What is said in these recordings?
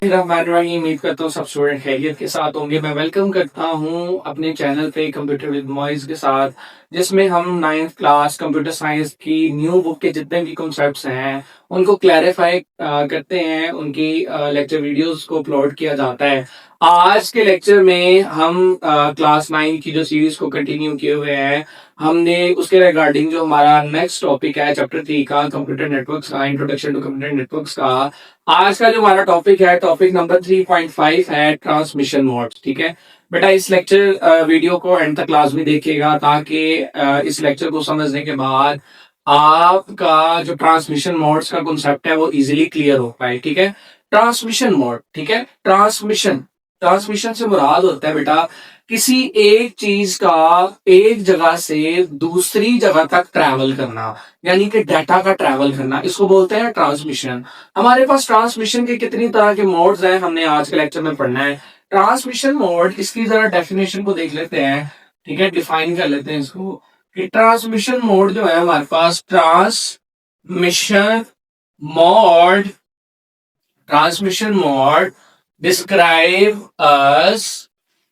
रहीम, उम्मीद करता हूँ सब स्टूडेंट खैरियत के साथ होंगे। मैं वेलकम करता हूँ अपने चैनल पे कंप्यूटर विद मॉइज के साथ, जिसमें हम 9th क्लास कंप्यूटर साइंस की न्यू बुक के जितने भी कॉन्सेप्ट्स हैं उनको क्लैरिफाई करते हैं, उनकी लेक्चर वीडियोस को अपलोड किया जाता है। आज के लेक्चर में हम क्लास 9 की जो सीरीज को कंटिन्यू किए हुए हैं, हमने उसके रिगार्डिंग जो हमारा नेक्स्ट टॉपिक है चैप्टर 3 का कंप्यूटर नेटवर्क्स का, इंट्रोडक्शन टू कंप्यूटर नेटवर्क्स का, आज का जो हमारा टॉपिक है, टॉपिक नंबर 3.5 है ट्रांसमिशन मोड। ठीक है बेटा, इस लेक्चर वीडियो को एंड तक क्लास में देखिएगा ताकि इस लेक्चर को समझने के बाद आपका जो ट्रांसमिशन मोड्स का कॉन्सेप्ट है वो इजीली क्लियर हो पाए। ठीक है, ट्रांसमिशन मोड, ठीक है, ट्रांसमिशन ट्रांसमिशन से मुराद होता है बेटा किसी एक चीज का एक जगह से दूसरी जगह तक ट्रैवल करना, यानी कि डाटा का ट्रैवल करना, इसको बोलते हैं ट्रांसमिशन। हमारे पास ट्रांसमिशन के कितनी तरह के मोड्स हैं, हमने आज के लेक्चर में पढ़ना है। ट्रांसमिशन मोड, इसकी जरा डेफिनेशन को देख लेते हैं। ठीक है, डिफाइन कर लेते हैं इसको कि ट्रांसमिशन मोड जो है हमारे पास, transmission mode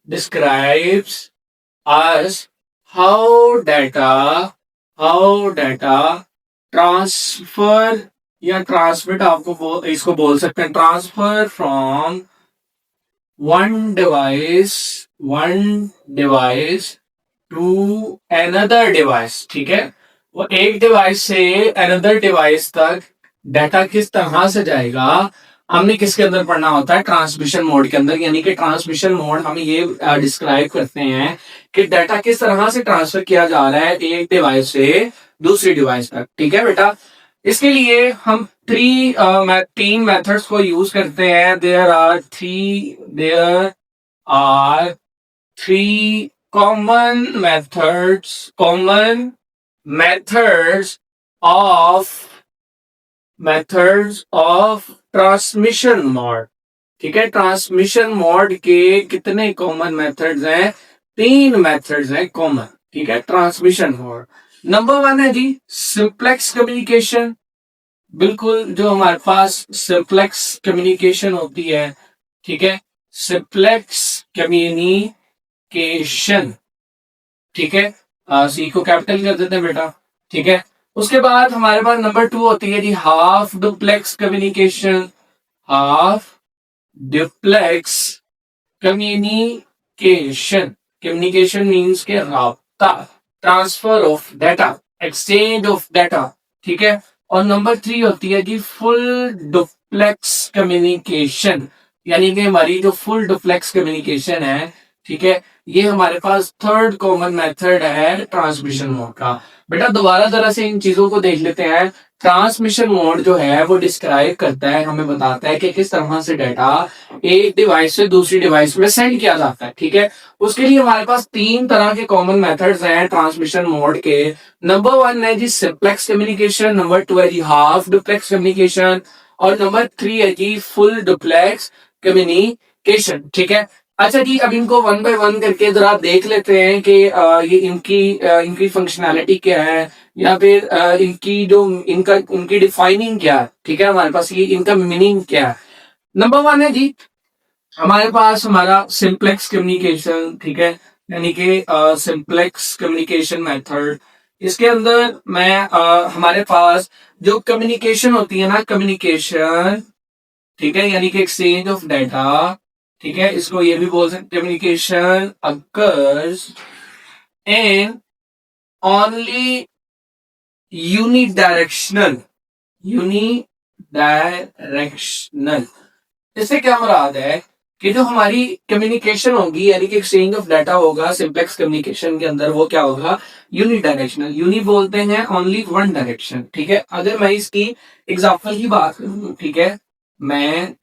describes us how data transfer या ट्रांसमिट, इसको बोल सकते हैं transfer from one device to another device. ठीक है, वो एक डिवाइस से अनदर डिवाइस तक डाटा किस तरह से जाएगा, हमने किसके अंदर पढ़ना होता है, ट्रांसमिशन मोड के अंदर। यानी कि ट्रांसमिशन मोड हमें ये डिस्क्राइब करते हैं कि डाटा किस तरह से ट्रांसफर किया जा रहा है एक डिवाइस से दूसरी डिवाइस तक। ठीक है बेटा, इसके लिए हम तीन मेथड्स को यूज करते हैं। There are three common methods of transmission mode. ठीक है, ट्रांसमिशन मोड के कितने कॉमन मेथड्स हैं, 3 मेथड्स हैं कॉमन। ठीक है, ट्रांसमिशन मोड। नंबर 1 है जी सिंप्लेक्स कम्युनिकेशन। बिल्कुल, जो हमारे पास सिंप्लेक्स कम्युनिकेशन होती है, ठीक है, सिंप्लेक्स कम्युनिकेशन। ठीक है, सी को कैपिटल कर देते हैं बेटा। ठीक है, उसके बाद हमारे पास नंबर 2 होती है जी half duplex communication. Half duplex communication means के राब्ता, transfer of data, exchange of data. ठीक है, और नंबर 3 होती है जी फुल डुप्लेक्स कम्युनिकेशन, यानी कि हमारी जो फुल डुप्लेक्स कम्युनिकेशन है, ठीक है, ये हमारे पास थर्ड कॉमन मेथड है ट्रांसमिशन मोड का। बेटा दोबारा जरा से इन चीजों को देख लेते हैं। ट्रांसमिशन मोड जो है वो डिस्क्राइब करता है, हमें बताता है कि किस तरह से डाटा एक डिवाइस से दूसरी डिवाइस में सेंड किया जाता है। ठीक है, उसके लिए हमारे पास 3 तरह के कॉमन मेथड्स हैं ट्रांसमिशन मोड के। नंबर 1 है जी सिंप्लेक्स कम्युनिकेशन, नंबर 2 है जी हाफ डुप्लेक्स कम्युनिकेशन, और नंबर 3 है जी फुल डुप्लेक्स कम्युनिकेशन। ठीक है, अच्छा जी, अब इनको 1 बाय 1 करके जरा देख लेते हैं कि ये इनकी फंक्शनैलिटी क्या है, या फिर इनकी डिफाइनिंग क्या है। ठीक है, हमारे पास ये इनका मीनिंग क्या है। नंबर 1 है जी हमारे पास हमारा सिंप्लेक्स कम्युनिकेशन। ठीक है, यानी कि सिंप्लेक्स कम्युनिकेशन मेथड, इसके अंदर हमारे पास जो कम्युनिकेशन होती है ना, कम्युनिकेशन, ठीक है, यानी कि एक्सचेंज ऑफ डाटा। ठीक है, इसको ये भी बोल सकते, communication occurs in only unidirectional. इससे क्या मुराद है कि जो हमारी कम्युनिकेशन होगी, यानी कि एक्सचेंज ऑफ डाटा होगा सिंप्लेक्स कम्युनिकेशन के अंदर, वो क्या होगा, यूनिडायरेक्शनल। यूनि बोलते हैं ओनली वन डायरेक्शन। ठीक है, अगर मैं इसकी एग्जांपल की बात करूं, ठीक है, मैं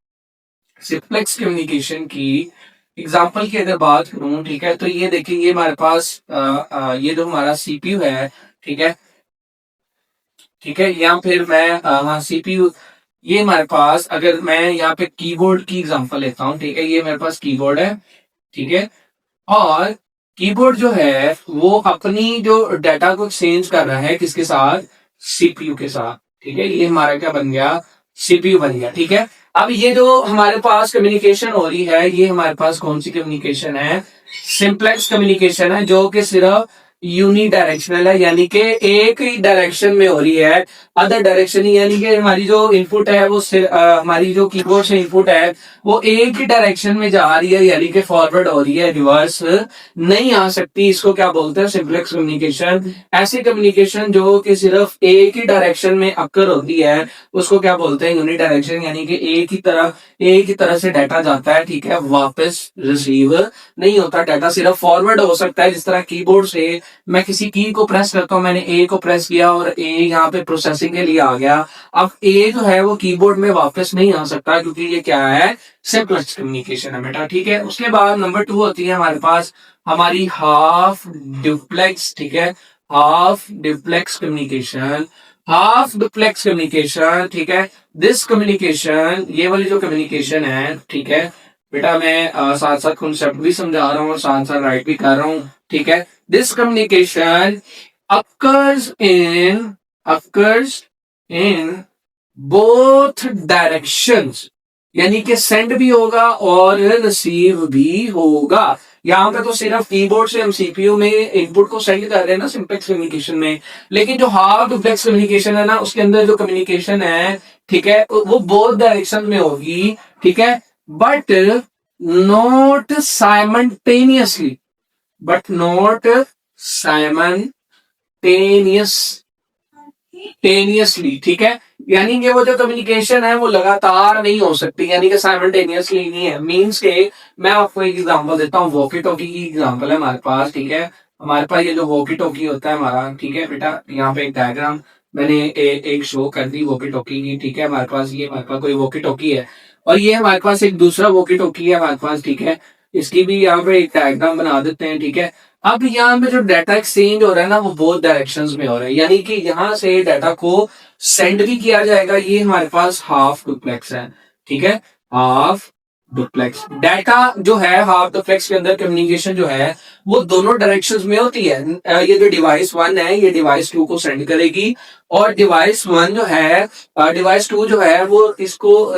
सिंप्लेक्स कम्युनिकेशन की एग्जांपल की अगर बात करूं, ठीक है, तो ये देखिए, ये हमारे पास ये जो हमारा सीपीयू है, ठीक है, ठीक है, या फिर मैं सीपीयू, ये हमारे पास, अगर मैं यहाँ पे कीबोर्ड की एग्जांपल लेता हूं, ठीक है, ये मेरे पास कीबोर्ड है। ठीक है, और कीबोर्ड जो है वो अपनी जो डाटा को एक्सचेंज कर रहा है किसके साथ, सीपीयू के साथ। ठीक है, ये हमारा क्या बन गया, सीपीयू बन गया। ठीक है, अब ये जो हमारे पास कम्युनिकेशन हो रही है, ये हमारे पास कौन सी कम्युनिकेशन है? सिंप्लेक्स कम्युनिकेशन है, जो कि सिर्फ यूनी डायरेक्शनल है, यानी कि एक ही डायरेक्शन में हो रही है, अदर डायरेक्शन ही, यानी कि हमारी जो इनपुट है वो हमारी जो कीबोर्ड से इनपुट है वो एक ही डायरेक्शन में जा रही है, यानी कि फॉरवर्ड हो रही है, रिवर्स नहीं आ सकती। इसको क्या बोलते हैं? Simplex communication. ऐसी कम्युनिकेशन जो कि सिर्फ एक ही डायरेक्शन में अक्कर होती है उसको क्या बोलते हैं? यूनि डायरेक्शन, यानी कि एक ही तरह से डाटा जाता है, ठीक है, वापस रिसीव नहीं होता। डाटा सिर्फ फॉरवर्ड हो सकता है, जिस तरह कीबोर्ड से मैं किसी की को प्रेस करता हूं, मैंने ए को प्रेस किया और ए यहाँ पे प्रोसेसिंग के लिए आ गया। अब ए जो है वो कीबोर्ड में वापस नहीं आ सकता, क्योंकि ये क्या है? सिंपलेक्स कम्युनिकेशन है बेटा, ठीक है। उसके बाद नंबर 2 होती है हमारे पास हमारी हाफ डुप्लेक्स, ठीक है, half duplex communication. Half duplex communication, ठीक है, दिस कम्युनिकेशन, ये वाली जो कम्युनिकेशन है, ठीक है बेटा, मैं साथ साथ कॉन्सेप्ट भी समझा रहा हूँ और साथ साथ राइट भी कर रहा हूँ, ठीक है। This communication occurs occurs in both directions, यानी कि सेंड भी होगा और रिसीव भी होगा। यहाँ पे तो सिर्फ कीबोर्ड से हम सीपीयू में इनपुट को सेंड कर रहे हैं ना सिंप्लेक्स कम्युनिकेशन में, लेकिन जो हाफ डुप्लेक्स कम्युनिकेशन है ना, उसके अंदर जो कम्युनिकेशन है, ठीक है, वो बोथ डायरेक्शन में होगी, ठीक है, but not simultaneously, but not simultaneously, ठीक है। यानी कि वो जो कम्युनिकेशन है वो लगातार नहीं हो सकती, यानी कि साइमल्टेनियसली नहीं है। मींस के मैं आपको एक एग्जांपल देता हूँ, वॉकी टॉकी की एग्जांपल है हमारे पास, ठीक है। हमारे पास ये जो वॉकी टॉकी होता है हमारा, ठीक है बेटा, यहाँ पे एक डायग्राम मैंने एक शो कर दी वॉकी टॉकी की, ठीक है। हमारे पास ये हमारे पास कोई वॉकी टॉकी है और ये हमारे पास एक दूसरा वॉकी टॉकी है हमारे पास, ठीक है। इसकी भी यहाँ पे एक डायग्राम बना देते हैं, ठीक है। अब यहाँ पे जो डाटा एक्सचेंज हो रहा है ना वो बोथ डायरेक्शंस में हो रहा है, यानी कि यहाँ से डाटा को सेंड भी किया जाएगा। ये हमारे पास हाफ डुप्लेक्स है, ठीक है, हाफ डुप्लेक्स। डाटा जो है हाफ डुप्लेक्स के अंदर कम्युनिकेशन जो है वो दोनों डायरेक्शंस में होती है। ये जो डिवाइस 1 है ये डिवाइस 2 को सेंड करेगी और डिवाइस 1 जो है डिवाइस 2 जो है वो इसको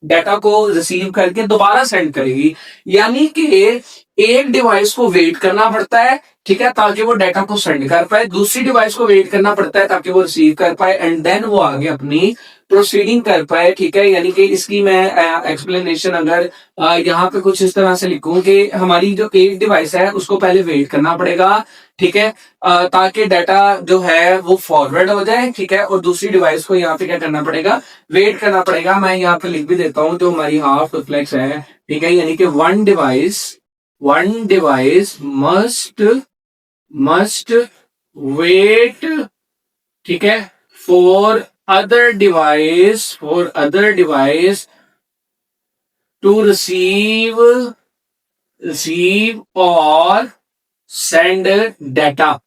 डाटा को रिसीव करके दोबारा सेंड करेगी। यानी कि एक डिवाइस को वेट करना पड़ता है, ठीक है, ताकि वो डाटा को सेंड कर पाए, दूसरी डिवाइस को वेट करना पड़ता है ताकि वो रिसीव कर पाए, एंड देन वो आगे अपनी प्रोसीडिंग कर पाए, ठीक है। यानी कि इसकी मैं एक्सप्लेनेशन अगर यहाँ पे कुछ इस तरह से लिखूं कि हमारी जो एक डिवाइस है उसको पहले वेट करना पड़ेगा, ठीक है, ताकि डाटा जो है वो फॉरवर्ड हो जाए, ठीक है, और दूसरी डिवाइस को यहाँ पे क्या करना पड़ेगा? वेट करना पड़ेगा। मैं यहाँ पे लिख भी देता हूँ, जो हमारी हाफ रिफ्लेक्स है, ठीक है, यानी कि वन डिवाइस मस्ट वेट, ठीक है, for other device to receive और सेंड डाटा।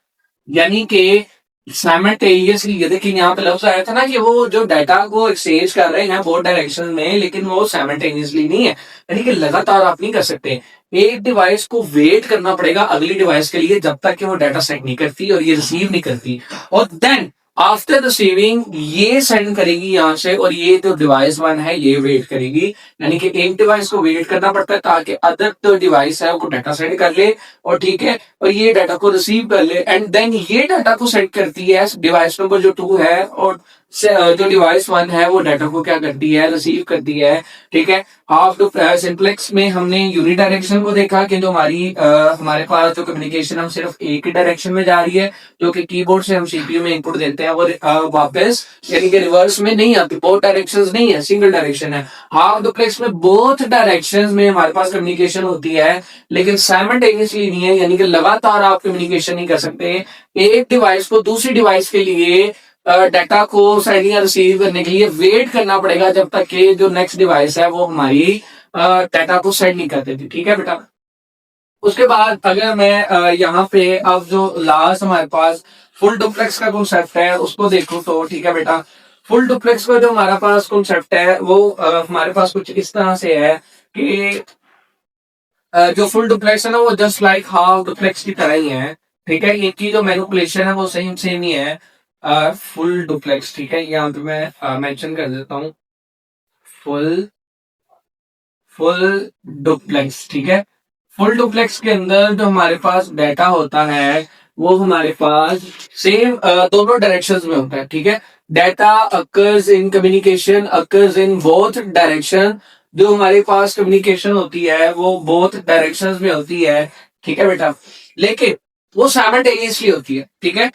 यानी कि साइमल्टेनियसली, ये देखिए यहाँ पे लफ्ज आया था ना कि वो जो डाटा को एक्सचेंज कर रहे हैं बोथ डायरेक्शन में, लेकिन वो साइमल्टेनियसली नहीं है, यानी कि लगातार आप नहीं कर सकते। एक डिवाइस को वेट करना पड़ेगा अगली डिवाइस के लिए जब तक कि वो डाटा सेंड नहीं करती और ये रिसीव नहीं करती, और देन आफ्टर रिसीविंग ये सेंड करेगी यहां से, और ये जो डिवाइस 1 है ये वेट करेगी। यानी कि एक डिवाइस को वेट करना पड़ता है ताकि अदर जो डिवाइस है वो डाटा सेंड कर ले, और ठीक है, और ये डाटा को रिसीव कर ले, एंड देन ये डाटा को सेंड करती है डिवाइस नंबर जो 2 है, और जो डिवाइस 1 है वो डाटा को क्या करती है? रिसीव करती है, ठीक है। हाफ टू सिंप्लेक्स में हमने यूनि डायरेक्शन को देखा कि जो हमारे पास जो कम्युनिकेशन हम सिर्फ एक ही डायरेक्शन में जा रही है, जो कि कीबोर्ड से हम सीपीयू में इनपुट देते हैं, वो वापस यानी कि रिवर्स में नहीं आती, बोथ डायरेक्शंस नहीं है, सिंगल डायरेक्शन है। हाफ डुप्लेक्स में बोथ डायरेक्शंस में हमारे पास कम्युनिकेशन होती है, लेकिन साइमल्टेनियसली नहीं है, यानी कि लगातार आप कम्युनिकेशन नहीं कर सकते। एक डिवाइस को दूसरी डिवाइस के लिए डाटा को सेंड या रिसीव करने के लिए वेट करना पड़ेगा जब तक कि जो नेक्स्ट डिवाइस है वो हमारी डाटा को सेंड नहीं कर देती, ठीक है बेटा। उसके बाद अगर मैं यहाँ पे अब जो लास्ट हमारे पास फुल डुप्लेक्स का कॉन्सेप्ट है उसको देखूं तो, ठीक है बेटा, फुल डुप्लेक्स का जो हमारा पास कॉन्सेप्ट है वो हमारे पास कुछ इस तरह से है कि जो फुल डुप्लेक्स है ना वो जस्ट लाइक हाफ डुप्लेक्स की तरह ही है, ठीक है। इनकी जो मैनिपुलेशन है वो सेम सेम ही है फुल डुप्लेक्स, ठीक है। यहाँ पे मैं मेंशन कर देता हूँ फुल फुल डुप्लेक्स, ठीक है। फुल डुप्लेक्स के अंदर जो हमारे पास डाटा होता है वो हमारे पास सेम दोनों डायरेक्शंस में होता है, ठीक है। Data occurs in communication occurs in both direction. जो हमारे पास कम्युनिकेशन होती है वो बोथ डायरेक्शंस में होती है, ठीक है बेटा। लेकिन वो साइमल्टेनियसली होती है, ठीक है।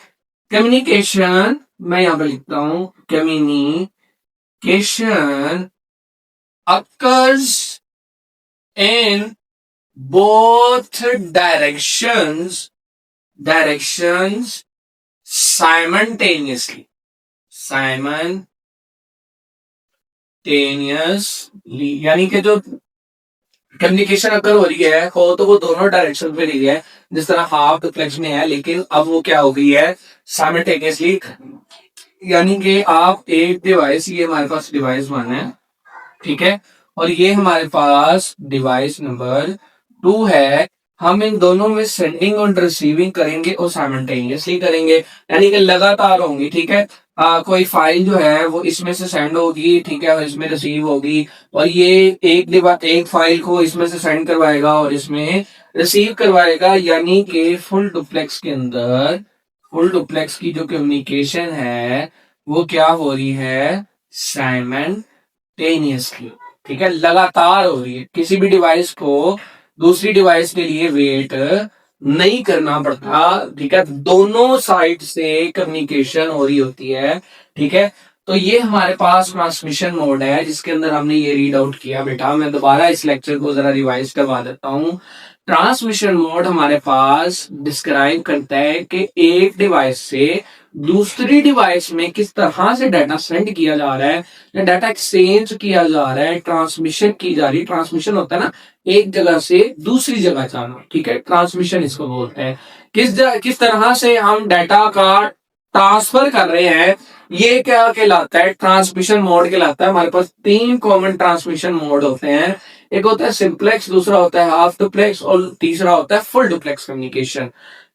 कम्युनिकेशन, मैं यहां पर लिखता हूं, communication occurs in both directions simultaneously, यानी कि जो कम्युनिकेशन अगर हो रही है हो तो वो दोनों डायरेक्शन में रही है, जिस तरह हाफ डुप्लेक्स में है, लेकिन अब वो क्या हो गई है, साइमल्टेनियसली। यानी कि आप एक डिवाइस, ये हमारे पास डिवाइस 1 है, ठीक है, और ये हमारे पास डिवाइस नंबर 2 है। हम इन दोनों में सेंडिंग और रिसीविंग करेंगे और साइमल्टेनियसली करेंगे, यानी कि लगातार होंगी, ठीक है। कोई फाइल जो है वो इसमें से सेंड होगी, ठीक है, और इसमें रिसीव होगी, और ये एक फाइल को इसमें से सेंड करवाएगा और इसमें रिसीव करवाएगा। यानी कि फुल डुप्लेक्स के अंदर फुल डुप्लेक्स की जो कम्युनिकेशन है वो क्या हो रही है, साइमल्टेनियसली, ठीक है, लगातार हो रही है। किसी भी डिवाइस को दूसरी डिवाइस के लिए वेट नहीं करना पड़ता, ठीक है, दोनों साइड से कम्युनिकेशन हो रही होती है, ठीक है। तो ये हमारे पास ट्रांसमिशन मोड है जिसके अंदर हमने ये रीड आउट किया। बेटा मैं दोबारा इस लेक्चर को जरा रिवाइज करवा देता हूँ। ट्रांसमिशन मोड हमारे पास डिस्क्राइब करता है कि एक डिवाइस से दूसरी डिवाइस में किस तरह से डाटा सेंड किया जा रहा है या डाटा एक्सचेंज किया जा रहा है, ट्रांसमिशन की जा रही है। ट्रांसमिशन होता है ना, एक जगह से दूसरी जगह जाना, ठीक है, ट्रांसमिशन इसको बोलते हैं। किस तरह से हम डाटा का ट्रांसफर कर रहे हैं, ये क्या कहलाता है, ट्रांसमिशन मोड कहलाता है। हमारे पास 3 कॉमन ट्रांसमिशन मोड होते हैं। एक होता है सिंप्लेक्स, दूसरा होता है हाफ डुप्लेक्स और तीसरा होता है फुल डुप्लेक्स कम्युनिकेशन।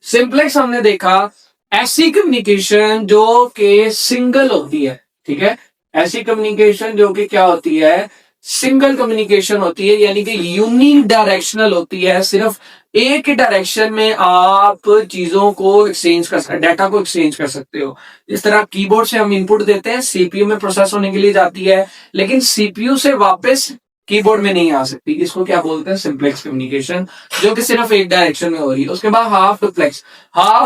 सिंप्लेक्स हमने देखा ऐसी कम्युनिकेशन जो कि सिंगल होती है, ठीक है, ऐसी कम्युनिकेशन जो कि क्या होती है, सिंगल कम्युनिकेशन होती है, यानी कि यूनिक डायरेक्शनल होती है। सिर्फ एक ही डायरेक्शन में आप चीजों को एक्सचेंज कर सकते, डाटा को एक्सचेंज कर सकते हो। इस तरह कीबोर्ड से हम इनपुट देते हैं, सीपीयू में प्रोसेस होने के लिए जाती है, लेकिन सीपीयू से वापस कीबोर्ड में नहीं आ सकती। इसको क्या बोलते हैं, सिंप्लेक्स कम्युनिकेशन, जो कि सिर्फ एक डायरेक्शन में हो रही है। उसके बाद हाफ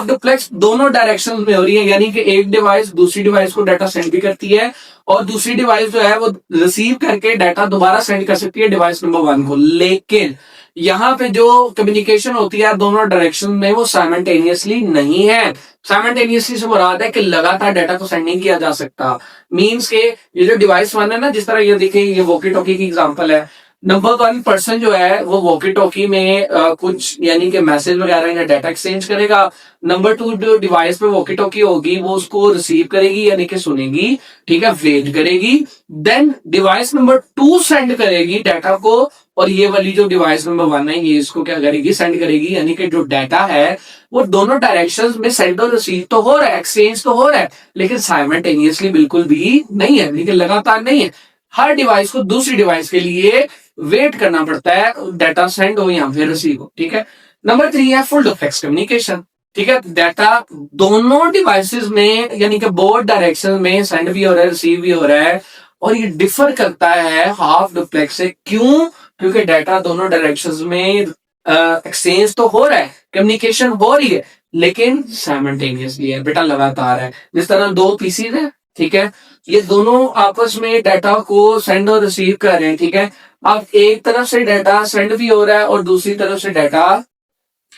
डुप्लेक्स दोनों डायरेक्शन में हो रही है, यानी कि एक डिवाइस दूसरी डिवाइस को डाटा सेंड भी करती है और दूसरी डिवाइस जो है वो रिसीव करके डाटा दोबारा सेंड कर सकती है डिवाइस नंबर 1 को। लेकिन यहाँ पे जो कम्युनिकेशन होती है दोनों डायरेक्शन में वो साइमल्टेनियसली नहीं है। साइमल्टेनियसली से मुराद है कि लगातार डाटा को सेंड नहीं किया जा सकता। मींस के ये जो डिवाइस 1 है ना, जिस तरह ये देखिए, ये वॉकी टॉकी की एग्जांपल है। नंबर 1 पर्सन जो है वो वॉकी टॉकी में कुछ यानी कि मैसेज वगैरह या डाटा एक्सचेंज करेगा। नंबर 2 जो डिवाइस पे वॉकी टॉकी होगी वो उसको रिसीव करेगी यानी कि सुनेगी, ठीक है, वेट करेगी। देन डिवाइस नंबर 2 सेंड करेगी डाटा को, और ये वाली जो डिवाइस नंबर 1 है ये इसको क्या करेगी, सेंड करेगी। यानी कि जो डाटा है वो दोनों डायरेक्शंस में सेंड और रिसीव तो हो रहा है, एक्सचेंज तो हो रहा है, लेकिन साइमल्टेनियसली बिल्कुल भी नहीं है, लेकिन लगातार नहीं है। हर डिवाइस को दूसरी डिवाइस के लिए वेट करना पड़ता है, डाटा सेंड हो या फिर रिसीव हो, ठीक है। नंबर 3 है फुल डुप्लेक्स कम्युनिकेशन, ठीक है, डाटा दोनों डिवाइसेस में यानी कि बोथ डायरेक्शन में सेंड भी हो रहा है, रिसीव भी हो रहा है, और ये डिफर करता है हाफ डुप्लेक्स से। क्यों? क्योंकि डाटा दोनों डायरेक्शंस में एक्सचेंज तो हो रहा है, कम्युनिकेशन हो रही है, लेकिन साइमल्टेनियसली है, बेटा लगातार है। जिस तरह 2 पीसीज है, ठीक है, ये दोनों आपस में डाटा को सेंड और रिसीव कर रहे हैं, ठीक है। अब एक तरफ से डाटा सेंड भी हो रहा है और दूसरी तरफ से डाटा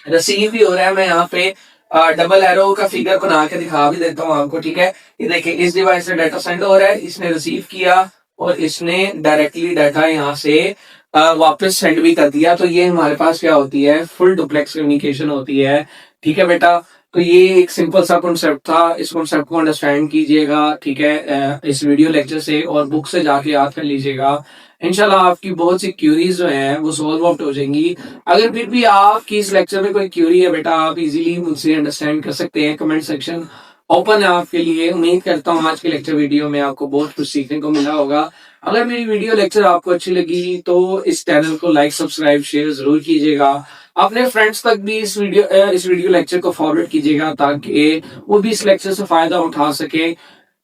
रिसीव भी हो रहा है। मैं यहाँ पे डबल एरो का फिगर बना के दिखा भी देता हूँ आपको, ठीक है। ये देखिए, इस डिवाइस से डाटा सेंड हो रहा है, इसने रिसीव किया और इसने डायरेक्टली डाटा यहाँ से वापस सेंड भी कर दिया। तो ये हमारे पास क्या होती है, फुल डुप्लेक्स कम्युनिकेशन होती है, ठीक है बेटा। तो ये एक सिंपल सा कॉन्सेप्ट था, इस कॉन्सेप्ट को अंडरस्टैंड कीजिएगा, ठीक है, इस वीडियो लेक्चर से और बुक से जाके याद कर लीजिएगा। इंशाल्लाह आपकी बहुत सी क्यूरीज जो हैं वो सॉल्व आउट हो जाएंगी। अगर फिर भी आपकी इस लेक्चर में कोई क्यूरी है बेटा, आप इजीली मुझसे अंडरस्टैंड कर सकते हैं, कमेंट सेक्शन ओपन है आपके लिए। उम्मीद करता हूँ आज के लेक्चर वीडियो में आपको बहुत कुछ सीखने को मिला होगा। अगर मेरी वीडियो लेक्चर आपको अच्छी लगी तो इस चैनल को लाइक सब्सक्राइब शेयर जरूर कीजिएगा। अपने फ्रेंड्स तक भी इस वीडियो लेक्चर को फॉरवर्ड कीजिएगा ताकि वो भी इस लेक्चर से फायदा उठा सके।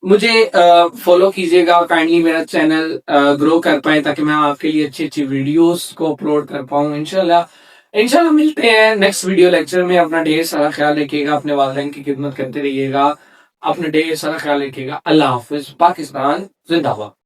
मुझे फॉलो कीजिएगा काइंडली, मेरा चैनल ग्रो कर पाए ताकि मैं आपके लिए अच्छी अच्छी वीडियोस को अपलोड कर पाऊँ। इंशाल्लाह मिलते हैं नेक्स्ट वीडियो लेक्चर में। अपना ढेर सारा ख्याल रखिएगा, अपने वालिदैन की खिदमत करते रहिएगा, अपना ढेर सारा ख्याल रखिएगा। अल्लाह हाफिज। पाकिस्तान जिंदाबाद।